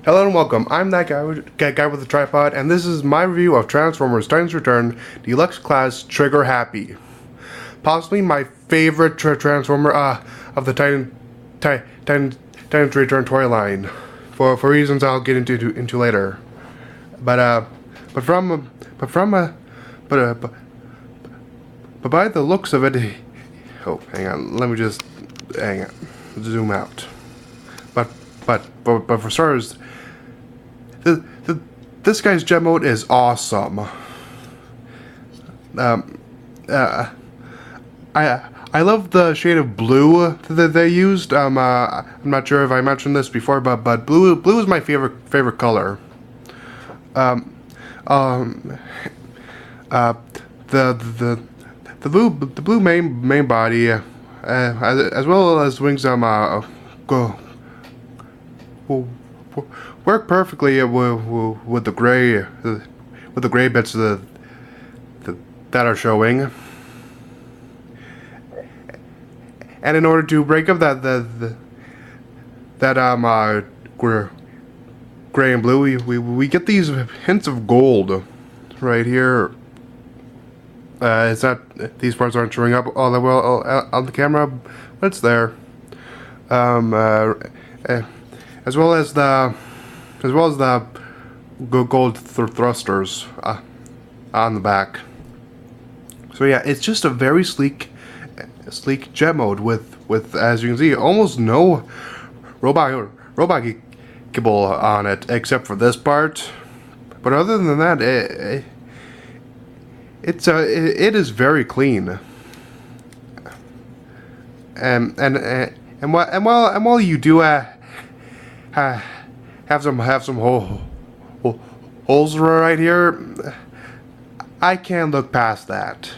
Hello and welcome. I'm that guy with the tripod, and this is my review of Transformers Titans Return Deluxe Class Triggerhappy. Possibly my favorite Transformer of the Titans Return toy line, for reasons I'll get into later. But by the looks of it, oh, hang on. Let me just zoom out. But for starters, this guy's jet mode is awesome. I love the shade of blue that they used. I'm not sure if I mentioned this before, but blue is my favorite color. The blue main body, as well as wings, work perfectly with the gray bits that are showing. And in order to break up that gray and blue, we get these hints of gold right here. It's not, these parts aren't showing up all that well on the camera, but it's there. As well as the gold thrusters on the back. So yeah, it's just a very sleek jet mode with, as you can see, almost no robot gibble on it except for this part. But other than that, it is very clean. And while you do have some holes right here, I can't look past that.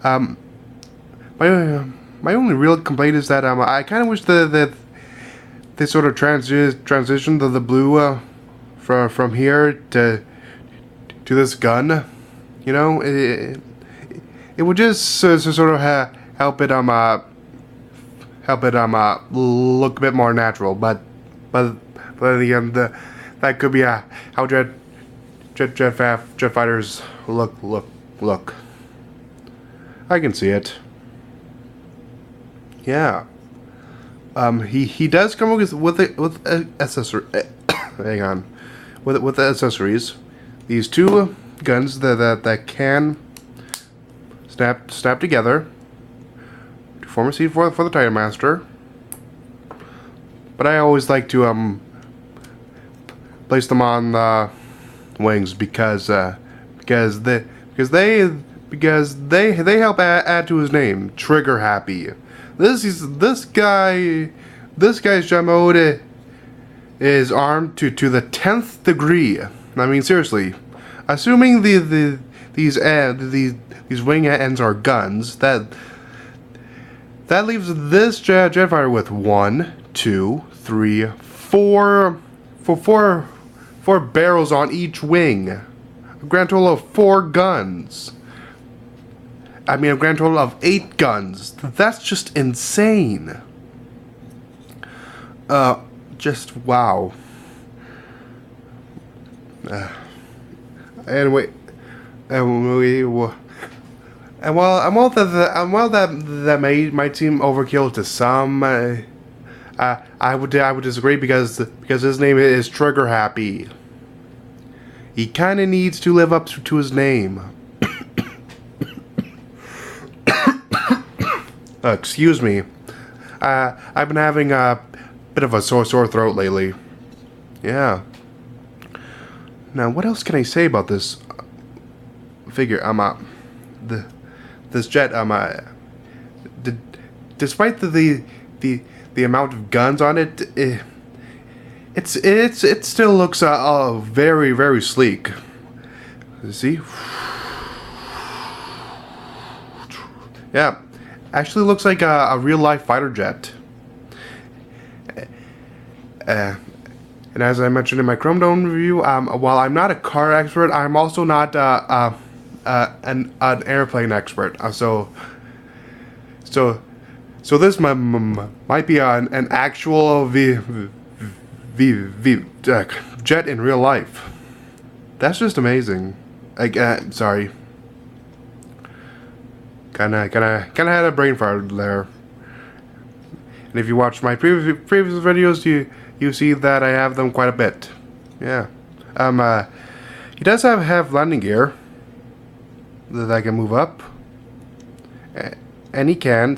My only real complaint is that I kind of wish that they sort of transitioned the blue from here to this gun. You know, it would just sort of help it look a bit more natural, but again, that could be how jet fighters look. I can see it. Yeah. He does come with accessory. Hang on, with the accessories. These two guns that can snap together to form a seat for the Titan Master. But I always like to place them on the wings because they help add to his name, Triggerhappy. This guy's jet mode is armed to the 10th degree. I mean, seriously, assuming these wing ends are guns, that leaves this jet fighter with 1, 2, 3, 4 barrels on each wing. A grand total of 4 guns. I mean, a grand total of 8 guns. That's just insane. Just wow. Anyway, while that might seem overkill to some, I would disagree because his name is Triggerhappy. He kind of needs to live up to his name. Excuse me. I've been having a bit of a sore throat lately. Yeah. Now, what else can I say about this figure? This jet. Despite the amount of guns on it, it still looks very, very sleek. See? Yeah, actually looks like a real life fighter jet. And as I mentioned in my Chrome Dome review, while I'm not a car expert, I'm also not an airplane expert. So this might be an actual jet in real life. That's just amazing. Sorry. Kinda had a brain fart there. And if you watch my previous videos, you see that I have them quite a bit. Yeah. He does have landing gear that I can move up, and he can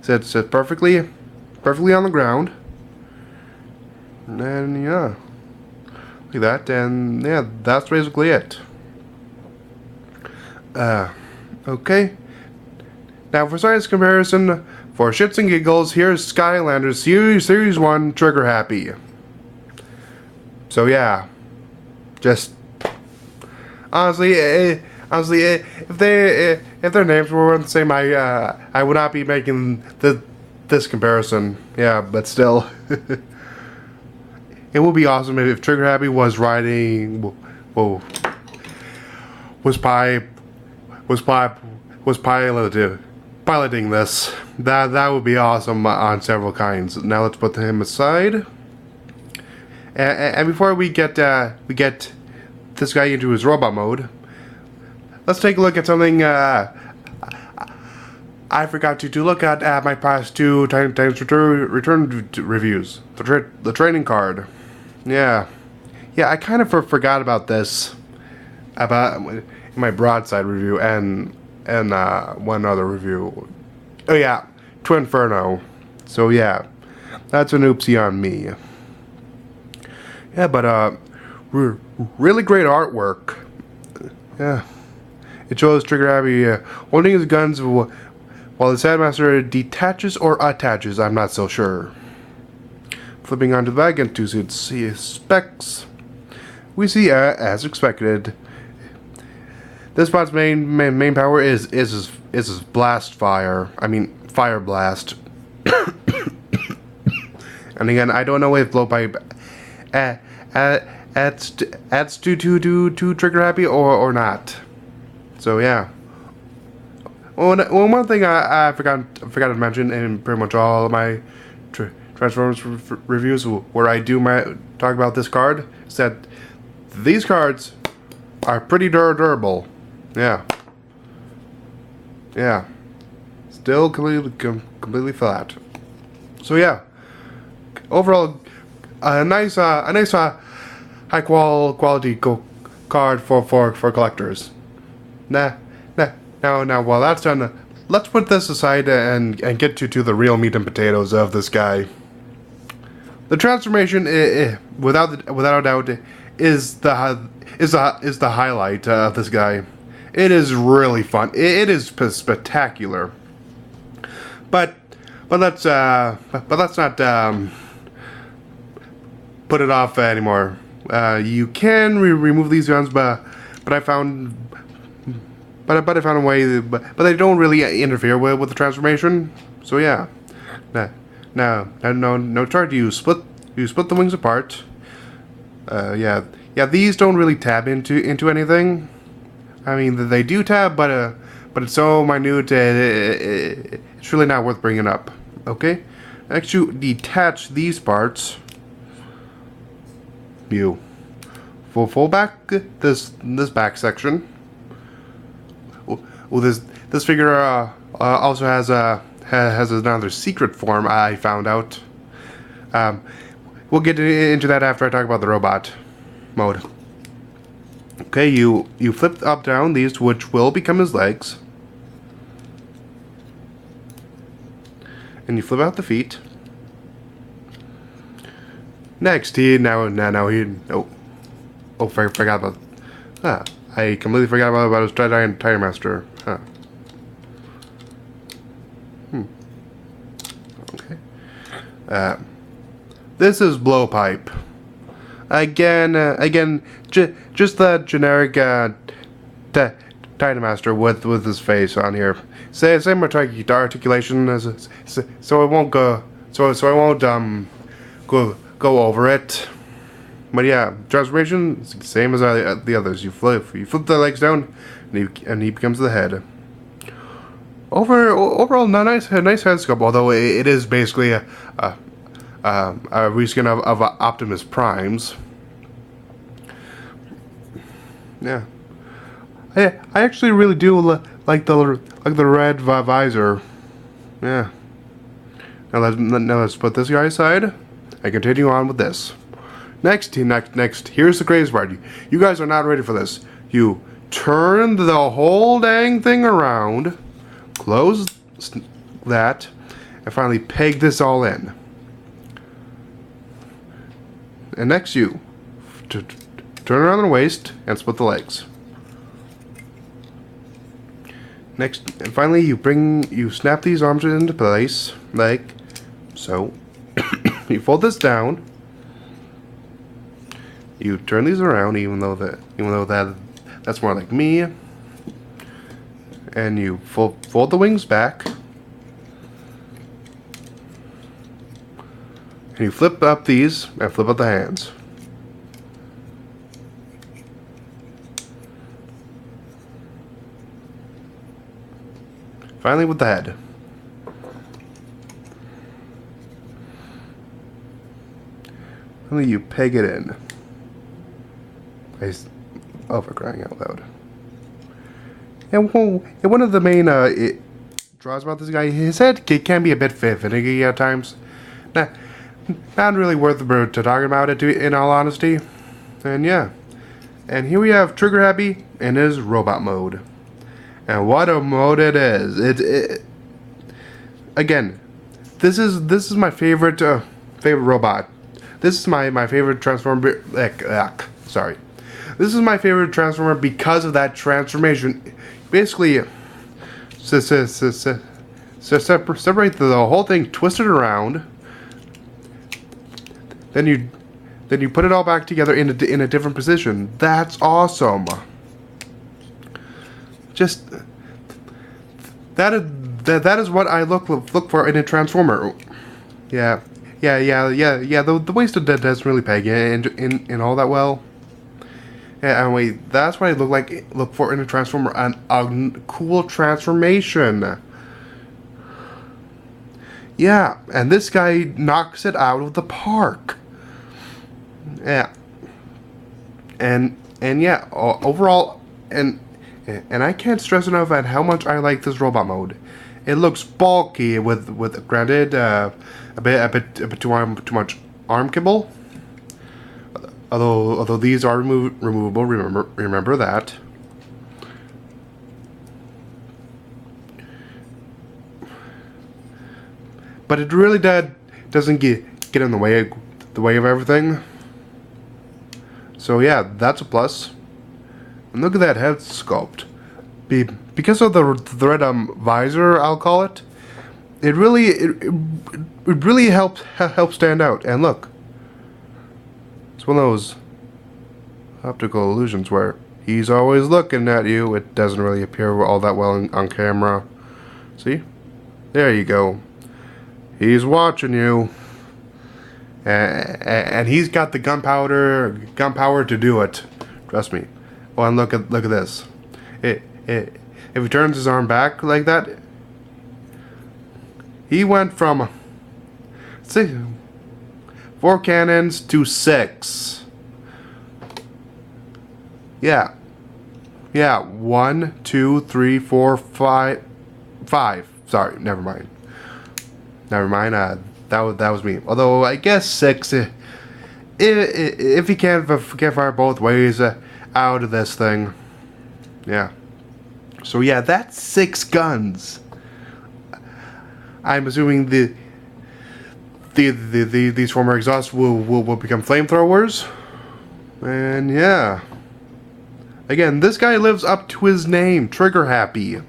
sit perfectly on the ground. And yeah, like that. And yeah, that's basically it. Okay. Now for size comparison, for shits and giggles, here's Skylanders Series 1 Triggerhappy. So yeah, just honestly, if their names were the same, I would not be making this comparison. Yeah, but still, it would be awesome if Triggerhappy was riding, was piloting this. That would be awesome on several kinds. Now let's put him aside. And before we get this guy into his robot mode, let's take a look at something I forgot to look at my past two Titans Return reviews. The training card. Yeah, I kind of forgot about this in my broadside review and one other review. Oh yeah, Twinferno. So yeah, that's an oopsie on me. Yeah, but really great artwork. Yeah, it shows Triggerhappy holding his guns while the Sandmaster detaches or attaches. I'm not so sure. Flipping onto the back and to see his specs, we see as expected. This spot's main power is his blast fire. I mean fire blast. And again, I don't know if Blowpipe adds to Triggerhappy or not. So yeah. One thing I forgot to mention in pretty much all of my Transformers reviews where I do talk about this card is that these cards are pretty durable. Yeah. Still completely flat. So yeah. Overall, a nice high quality card for collectors. Now while that's done, let's put this aside and get to the real meat and potatoes of this guy. The transformation, without a doubt, is the highlight of this guy. It is really fun. It is spectacular. But let's not put it off anymore. You can remove these guns, but I found a way. But they don't really interfere with the transformation. So yeah. No chart. You split the wings apart. Yeah. These don't really tab into anything. I mean, they do tab, but it's so minute. It's really not worth bringing up. Okay. Next, you detach these parts. You fold back this back section. Well, this figure also has another secret form I found out. We'll get into that after I talk about the robot mode. Okay, you flip up down these, which will become his legs, and you flip out the feet. Next, forgot about. I completely forgot about his Tire Master. Huh. Okay. This is Blowpipe. Again, just that generic Titan Master with his face on here. Same articulation as so I won't go over it. But yeah, transformation is the same as the others. You flip the legs down, and he becomes the head. overall, nice head sculpt. Although it is basically a reskin of Optimus Prime's. Yeah, I actually really do like the red visor. Yeah. Now let's put this guy aside and continue on with this. Next. Here's the crazy part. You guys are not ready for this. You turn the whole dang thing around, close that, and finally peg this all in. And next you turn around the waist and split the legs. Next, and finally you snap these arms into place like so. You fold this down. You turn these around, even though that's more like me. And you fold the wings back. And you flip up these and flip up the hands. Finally with the head. Finally you peg it in. Oh, for crying out loud. And one of the main draws about this guy, his head can be a bit finicky at times. Not really worth to talking about it, in all honesty. And yeah. And here we have Triggerhappy in his robot mode. And what a mode it is. Again, this is my favorite robot. This is my favorite Transformer. Sorry. This is my favorite Transformer because of that transformation. Basically, separate the whole thing, twist it around. Then you put it all back together in a different position. That's awesome. Just that is what I look for in a Transformer. Yeah. The waist doesn't really peg in all that well. Yeah, anyway, that's what I look for in a Transformer, a cool transformation. Yeah, and this guy knocks it out of the park. Yeah. And yeah, overall, and I can't stress enough at how much I like this robot mode. It looks bulky with granted a bit too much arm kibble. Although these are removable, remember that. But it really doesn't get in the way of everything. So yeah, that's a plus. And look at that head sculpt. Because of the red visor, I'll call it. It really helps stand out. And look, it's one of those optical illusions where he's always looking at you. It doesn't really appear all that well on camera. See? There you go. He's watching you. And he's got the gunpowder to do it. Trust me. Oh, and look at this. If he turns his arm back like that, he went from 4 cannons to 6. Yeah. 1, 2, 3, 4, 5. Sorry, never mind. That was me. Although I guess 6. If he can't fire both ways out of this thing. Yeah. So yeah, that's 6 guns. I'm assuming these former exhausts will become flamethrowers. And yeah. Again, this guy lives up to his name, Triggerhappy.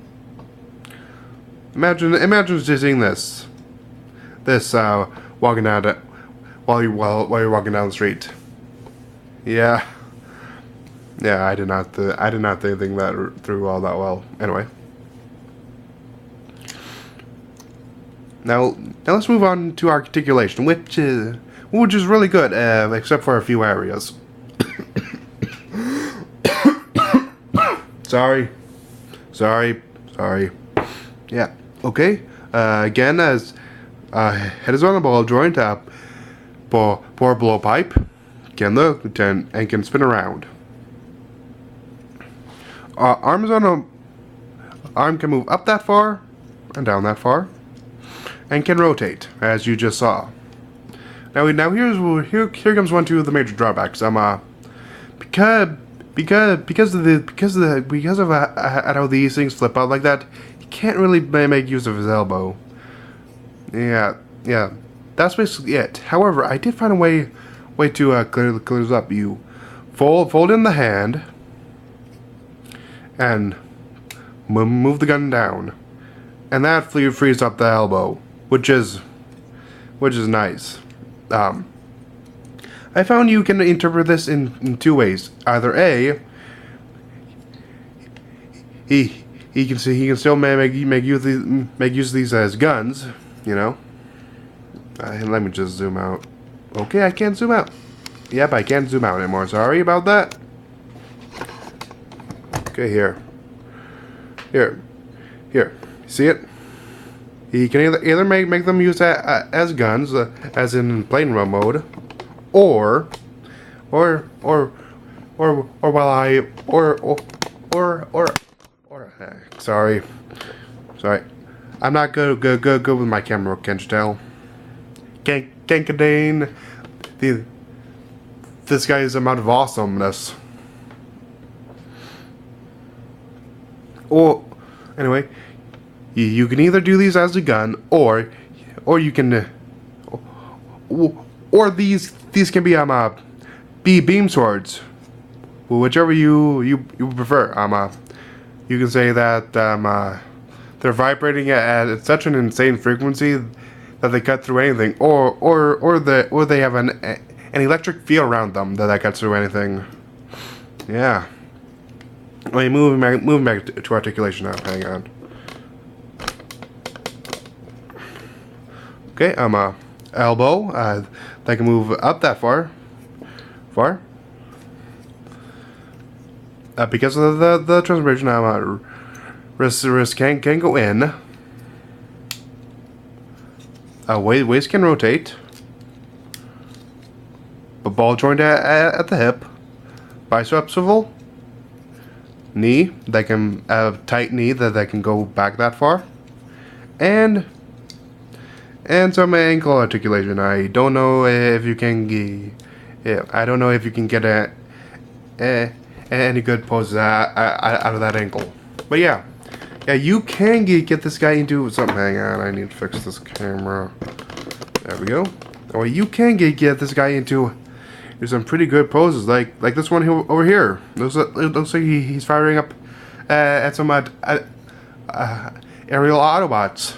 Imagine just seeing this. Walking down while you're walking down the street. Yeah. Yeah, I did not think that through all that well. Anyway. Now let's move on to articulation, which is really good, except for a few areas. Sorry. Yeah. Okay. Again, as head is on the ball joint, for blowpipe, can look and can spin around. Arm is on a arm can move up that far and down that far, and can rotate as you just saw. Now here comes one of the major drawbacks. Because of how these things flip out like that, he can't really make use of his elbow. Yeah, that's basically it. However, I did find a way to clear this up. You fold in the hand and move the gun down, and that frees up the elbow, which is nice. I found you can interpret this in two ways. Either A, he can still make use of these as guns, you know. Let me just zoom out. Okay, I can't zoom out. Yep, I can't zoom out anymore. Sorry about that. Okay, here. See it? He can either make them use as guns, as in plane run mode, or sorry, I'm not good with my camera, can't you tell? Can't contain this guy's amount of awesomeness. Or anyway, you can either do these as a gun, or you can, or these can be beam swords, whichever you prefer. You can say that they're vibrating at such an insane frequency that they cut through anything, or they have an electric field around them that cuts through anything. Yeah. Wait, moving back to articulation now. Hang on. Okay, elbow. That can move up that far. Because of the transformation, wrist can go in. Waist can rotate. A ball joint at the hip. Bicep swivel. Knee, that can have tight knee that can go back that far, and some ankle articulation. I don't know if you can get any good poses out of that ankle. But yeah, you can get this guy into something. Hang on, I need to fix this camera. There we go. Oh, you can get this guy into some pretty good poses, like this one over here. Looks like he's firing up at some aerial Autobots.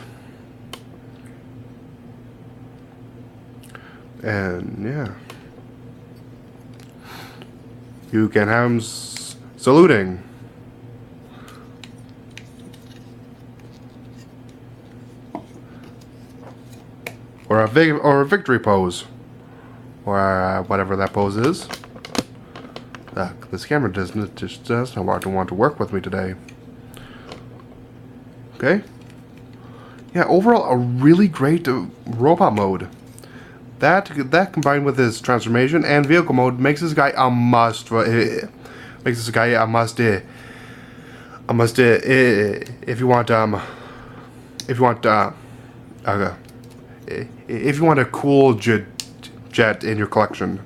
And yeah, you can have him saluting. Or a victory pose. Or whatever that pose is. This camera just doesn't want to work with me today. Okay. Yeah, overall a really great robot mode. That combined with his transformation and vehicle mode makes this guy a must. If you want a cool jet in your collection.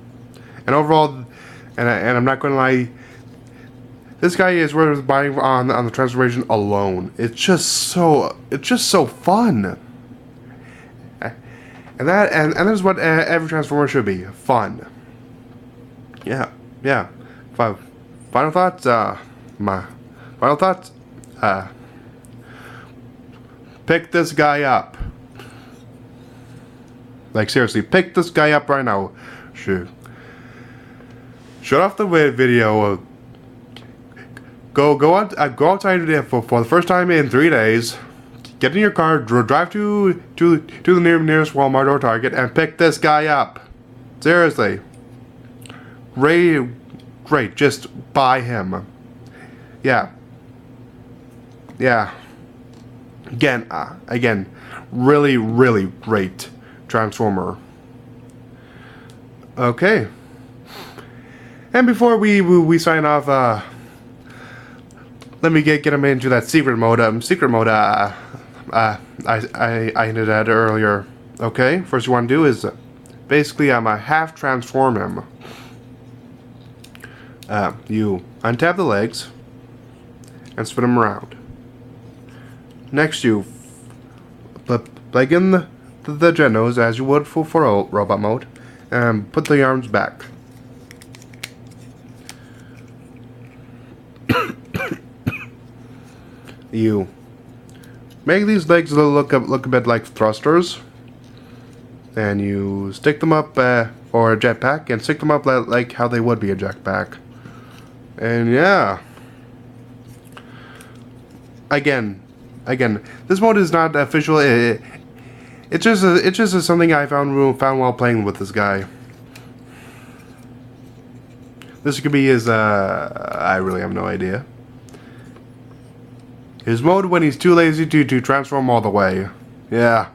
And overall, and I'm not going to lie, this guy is worth buying on the transformation alone. It's just so fun. And that is what every Transformer should be, fun. Yeah. Final thoughts. My final thoughts. Pick this guy up. Like seriously, pick this guy up right now. Shut off the video. Go outside today for the first time in 3 days. Get in your car, drive to the nearest Walmart or Target, and pick this guy up. Seriously. Great, just buy him. Yeah. Again, really, really great Transformer. Okay. And before we sign off, let me get him into that secret mode. I hinted at earlier. Okay, first you want to do is basically half transform him. You untap the legs and spin him around. Next, you plug in the genos as you would for robot mode, and put the arms back. You make these legs look a bit like thrusters, and you stick them up, or a jetpack, and stick them up like how they would be a jetpack. And yeah, again, this mode is not official. It's just something I found while playing with this guy. This could be his. I really have no idea. His mode when he's too lazy to transform all the way. Yeah.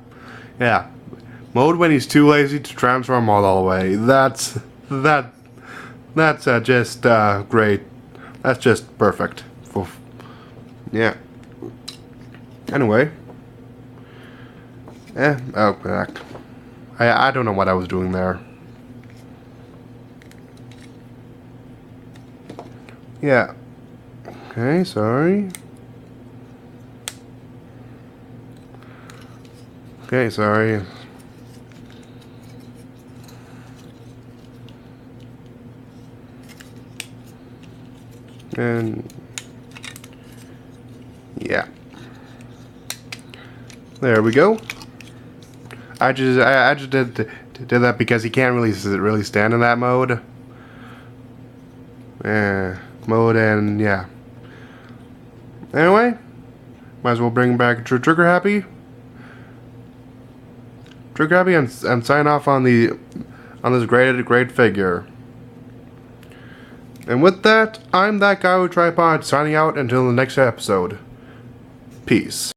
Mode when he's too lazy to transform all the way. That's just great. That's just perfect. Yeah. Anyway. Oh, back. I don't know what I was doing there. Yeah. Okay, sorry. Okay, sorry. And yeah, there we go. I just did that because he can't really stand in that mode. And yeah. Anyway, might as well bring back Triggerhappy. Triggerhappy and sign off on this great figure. And with that, I'm that guy with tripod signing out until the next episode. Peace.